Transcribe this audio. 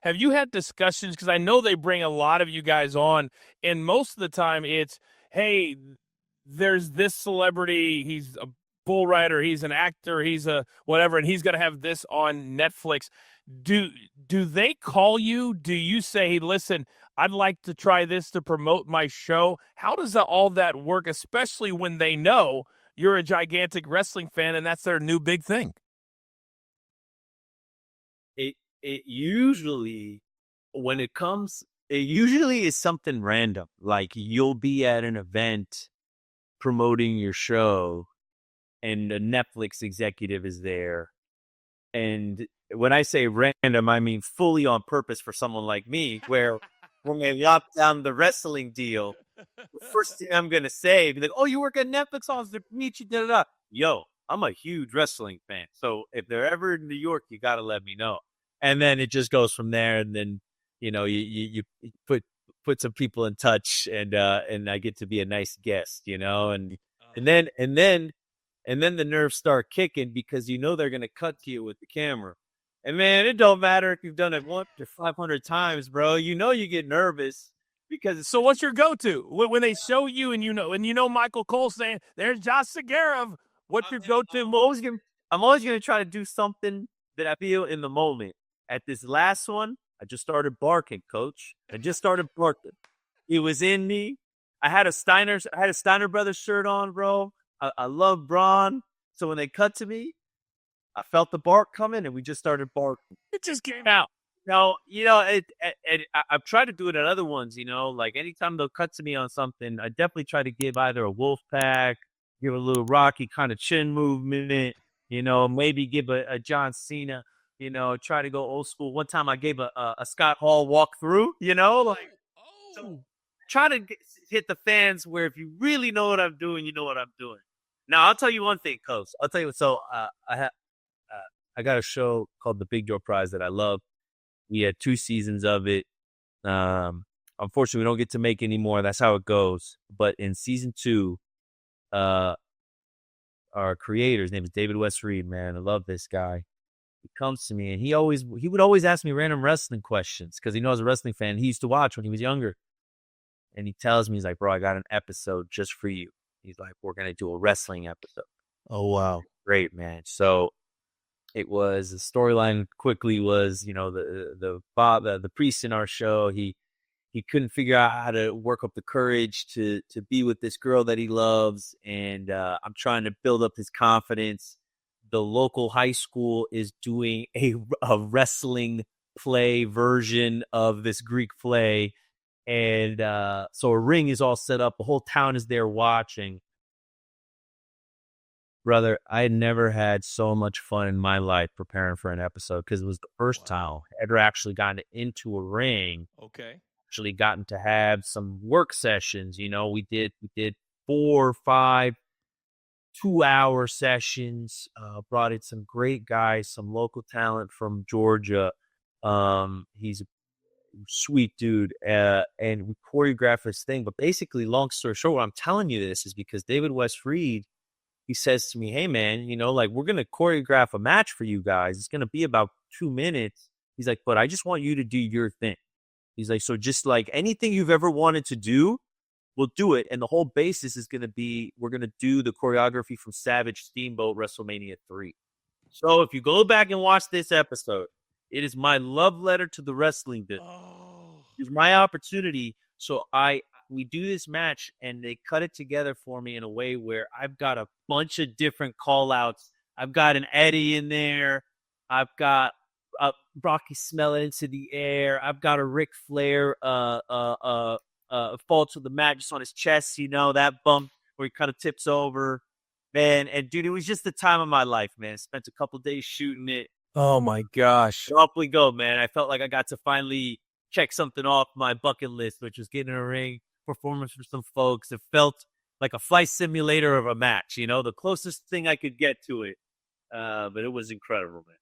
Have you had discussions? Because I know they bring a lot of you guys on, and most of the time it's, hey, there's this celebrity, he's a bull rider, he's an actor, he's a whatever, and he's going to have this on Netflix. Do do they call you? Do you say, hey, listen, I'd like to try this to promote my show? How does all that work, especially when they know you're a gigantic wrestling fan and that's their new big thing? It usually, when it usually is something random. Like you'll be at an event promoting your show and a Netflix executive is there. And when I say random, I mean fully on purpose for someone like me, where when they lock down the wrestling deal, the first thing I'm going to say, be like, oh, you work at Netflix? Oh, it's to meet you, da da da. Yo, I'm a huge wrestling fan. So if they're ever in New York, you got to let me know. And then it just goes from there. And then, you put some people in touch and I get to be a nice guest, and then, and then, and then the nerves start kicking because they're going to cut to you with the camera. And man, it don't matter if you've done it once or 500 times, bro. You get nervous because So what's your go-to when they show you and Michael Cole saying there's Josh Segarra? What's your go-to? I'm always gonna try to do something that I feel in the moment. At this last one, I just started barking, coach. I just started barking. It was in me. I had a Steiner Brothers shirt on, bro. I love Braun. So when they cut to me, I felt the bark coming, and we just started barking. It just came out. No, I've tried to do it at other ones, like anytime they'll cut to me on something, I definitely try to give either a wolf pack, give a little Rocky kind of chin movement, maybe give a John Cena, try to go old school. One time I gave a Scott Hall walk through, so try to hit the fans where if you really know what I'm doing, you know what I'm doing. Now, I'll tell you one thing, Coach. I'll tell you. So I got a show called The Big Door Prize that I love. We had 2 seasons of it. Unfortunately, we don't get to make any more. That's how it goes. But in season 2, our creator, his name is David West Reed, man. I love this guy. He comes to me and he would always ask me random wrestling questions because he knows a wrestling fan. He used to watch when he was younger. And he tells me, he's like, bro, I got an episode just for you. He's like, we're going to do a wrestling episode. Oh, wow. Great, man. So it was the storyline quickly was, the priest in our show, he couldn't figure out how to work up the courage to be with this girl that he loves. And I'm trying to build up his confidence. The local high school is doing a wrestling play version of this Greek play. And so a ring is all set up. The whole town is there watching. Brother, I had never had so much fun in my life preparing for an episode because it was the first time I ever actually gotten into a ring. Okay. Actually gotten to have some work sessions. We did 4 or 5 2-hour sessions. Brought in some great guys, some local talent from Georgia. He's a sweet dude, and we choreographed this thing. But basically, long story short, what I'm telling you this is because David West Reed, he says to me, hey, man, we're going to choreograph a match for you guys. It's going to be about 2 minutes. He's like, but I just want you to do your thing. He's like, so just like anything you've ever wanted to do, we'll do it. And the whole basis is going to be, we're going to do the choreography from Savage Steamboat Wrestlemania III. So if you go back and watch this episode, it is my love letter to the wrestling business. Oh. It's my opportunity. So we do this match and they cut it together for me in a way where I've got a bunch of different call outs. I've got an Eddie in there. I've got Rocky smelling into the air. I've got a Ric Flair fall to the mat just on his chest, that bump where he kind of tips over. Man, and dude, it was just the time of my life, man. Spent a couple days shooting it. Oh my gosh. Up we go, man. I felt like I got to finally check something off my bucket list, which was getting a ring, performance for some folks. It felt like a flight simulator of a match, the closest thing I could get to it. But it was incredible, man.